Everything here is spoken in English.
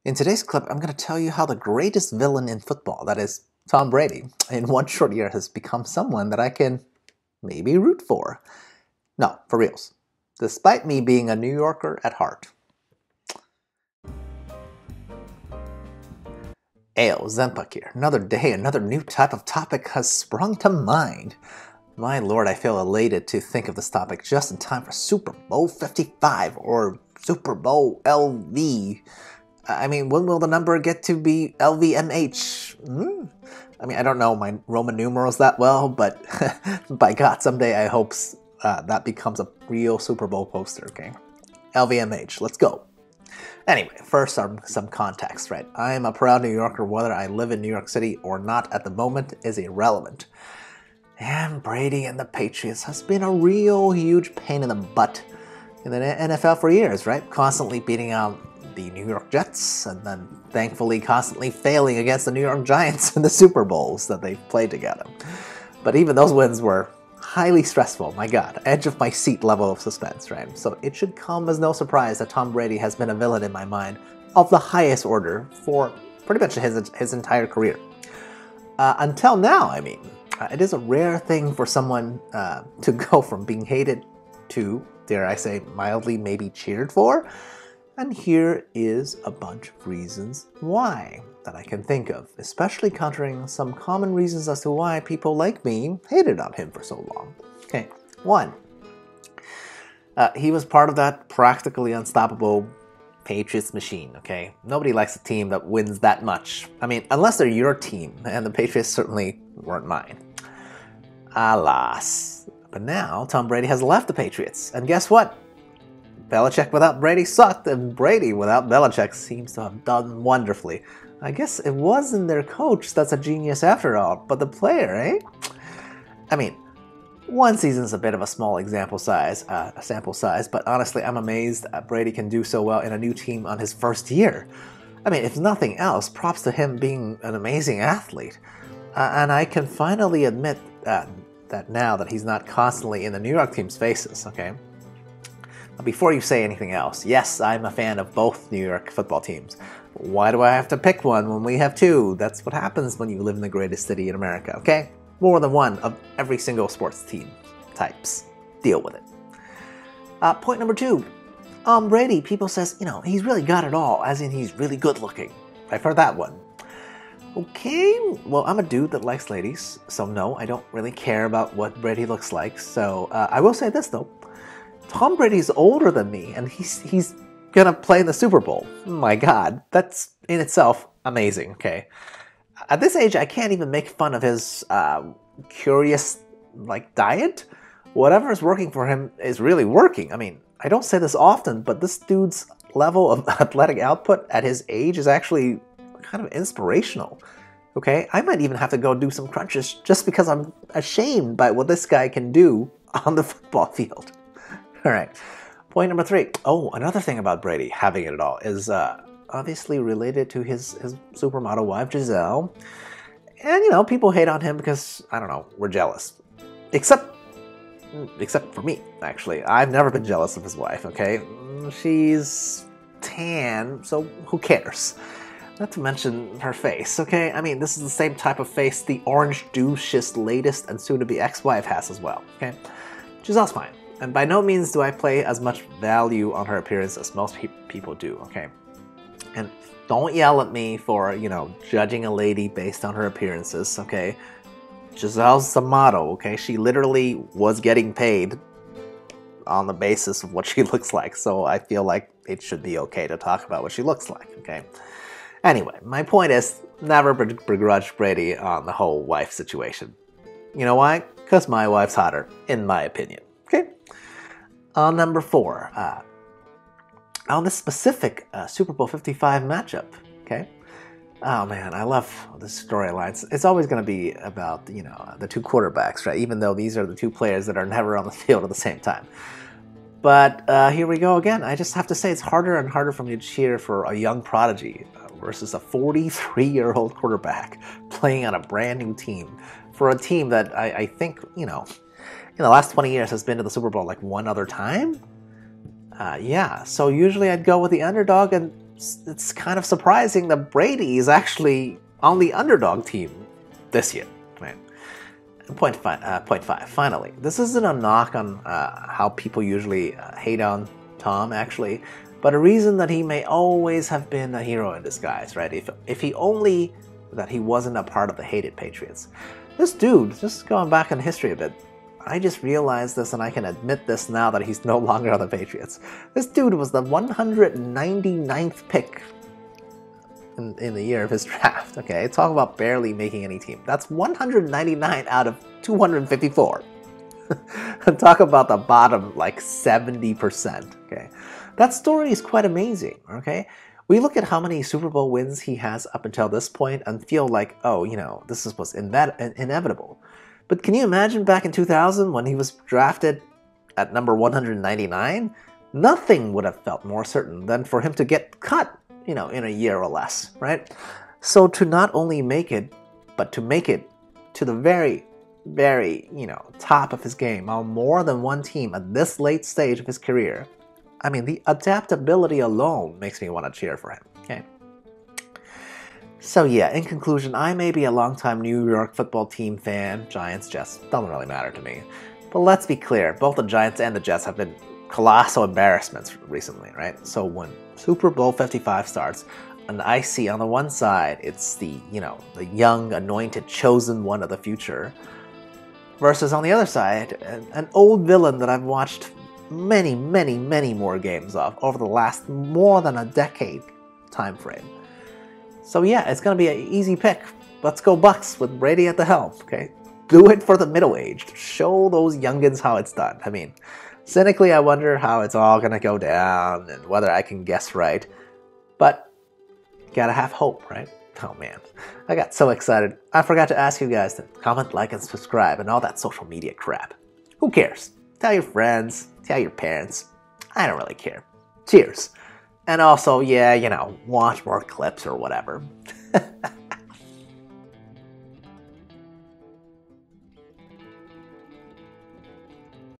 In today's clip, I'm going to tell you how the greatest villain in football, that is Tom Brady, in one short year has become someone that I can maybe root for. No, for reals. Despite me being a New Yorker at heart. XenPuck here. Another day, another new type of topic has sprung to mind. My lord, I feel elated to think of this topic just in time for Super Bowl 55 or Super Bowl LV. I mean, when will the number get to be LVMH? I mean, I don't know my Roman numerals that well, but by God, someday I hope that becomes a real Super Bowl poster, okay? LVMH, let's go. Anyway, first some context, right? I am a proud New Yorker. Whether I live in New York City or not at the moment is irrelevant. And Brady and the Patriots has been a real huge pain in the butt in the NFL for years, right? Constantly beating out the New York Jets and then thankfully constantly failing against the New York Giants in the Super Bowls that they've played together. But even those wins were highly stressful. My God, edge of my seat level of suspense, right? So it should come as no surprise that Tom Brady has been a villain in my mind of the highest order for pretty much his entire career. Until now, I mean. It is a rare thing for someone to go from being hated to, dare I say, mildly maybe cheered for. And here is a bunch of reasons why that I can think of, especially countering some common reasons as to why people like me hated on him for so long. Okay, 1. He was part of that practically unstoppable Patriots machine, okay? Nobody likes a team that wins that much. I mean, unless they're your team, and the Patriots certainly weren't mine. Alas. But now, Tom Brady has left the Patriots, and guess what? Belichick without Brady sucked, and Brady without Belichick seems to have done wonderfully. I guess it wasn't their coach that's a genius after all, but the player, eh? I mean, one season's a bit of a small sample size, but honestly, I'm amazed Brady can do so well in a new team on his first year. I mean, if nothing else, props to him being an amazing athlete. And I can finally admit that now that he's not constantly in the New York team's faces, okay? But before you say anything else, yes, I'm a fan of both New York football teams. Why do I have to pick one when we have two? That's what happens when you live in the greatest city in America, okay? More than one of every single sports team types. Deal with it. Point number 2. Brady, people says, he's really got it all, as in he's really good looking. I've heard that one. Okay, well, I'm a dude that likes ladies, so no, I don't really care about what Brady looks like. So I will say this, though. Tom Brady's older than me, and he's gonna play in the Super Bowl. My God, that's in itself amazing, okay? At this age, I can't even make fun of his curious, diet. Whatever is working for him is really working. I mean, I don't say this often, but this dude's level of athletic output at his age is actually kind of inspirational, okay? I might even have to go do some crunches just because I'm ashamed by what this guy can do on the football field. All right, point number 3. Oh, another thing about Brady having it all is obviously related to his supermodel wife, Giselle. And, people hate on him because, I don't know, we're jealous. Except for me, actually. I've never been jealous of his wife, okay? She's tan, so who cares? Not to mention her face, okay? I mean, this is the same type of face the orange douche's latest and soon-to-be ex-wife has as well, okay? Giselle's fine. And by no means do I play as much value on her appearance as most people do, okay? And don't yell at me for, judging a lady based on her appearances, okay? Giselle's a model, okay? She literally was getting paid on the basis of what she looks like, so I feel like it should be okay to talk about what she looks like, okay? Anyway, my point is, never begrudge Brady on the whole wife situation. You know why? Because my wife's hotter, in my opinion, okay? On number 4, on this specific Super Bowl 55 matchup, okay? Oh man, I love the storylines. It's always going to be about, the two quarterbacks, right? Even though these are the two players that are never on the field at the same time. But here we go again. I just have to say it's harder and harder for me to cheer for a young prodigy versus a 43-year-old quarterback playing on a brand new team. For a team that I think, in the last 20 years has been to the Super Bowl one other time. Yeah, so usually I'd go with the underdog, and it's kind of surprising that Brady is actually on the underdog team this year. Right? Point five. Finally, this isn't a knock on how people usually hate on Tom, actually, but a reason that he may always have been a hero in disguise, right? If he only that he wasn't a part of the hated Patriots. This dude, just going back in history a bit, I just realized this, and I can admit this now that he's no longer on the Patriots. This dude was the 199th pick in the year of his draft. Okay, talk about barely making any team. That's 199 out of 254. And talk about the bottom like 70%. Okay, that story is quite amazing. Okay, we look at how many Super Bowl wins he has up until this point and feel like, oh, you know, this was inevitable. But can you imagine back in 2000 when he was drafted at number 199? Nothing would have felt more certain than for him to get cut, you know, in a year or less, right? So to not only make it, but to make it to the very, very, you know, top of his game on more than one team at this late stage of his career, I mean, the adaptability alone makes me want to cheer for him, okay? So yeah, in conclusion, I may be a longtime New York football team fan. Giants, Jets, doesn't really matter to me. But let's be clear, both the Giants and the Jets have been colossal embarrassments recently, right? So when Super Bowl 55 starts, and I see on the one side, it's the, you know, the young, anointed, chosen one of the future, versus on the other side, an old villain that I've watched many, many, many more games of over the last more than a decade time frame. So yeah, it's going to be an easy pick. Let's go Bucks with Brady at the helm, okay? Do it for the middle-aged. Show those youngins how it's done. I mean, cynically, I wonder how it's all going to go down and whether I can guess right. But gotta have hope, right? Oh man, I got so excited. I forgot to ask you guys to comment, like, and subscribe and all that social media crap. Who cares? Tell your friends, tell your parents. I don't really care. Cheers. And also, yeah, you know, watch more clips or whatever.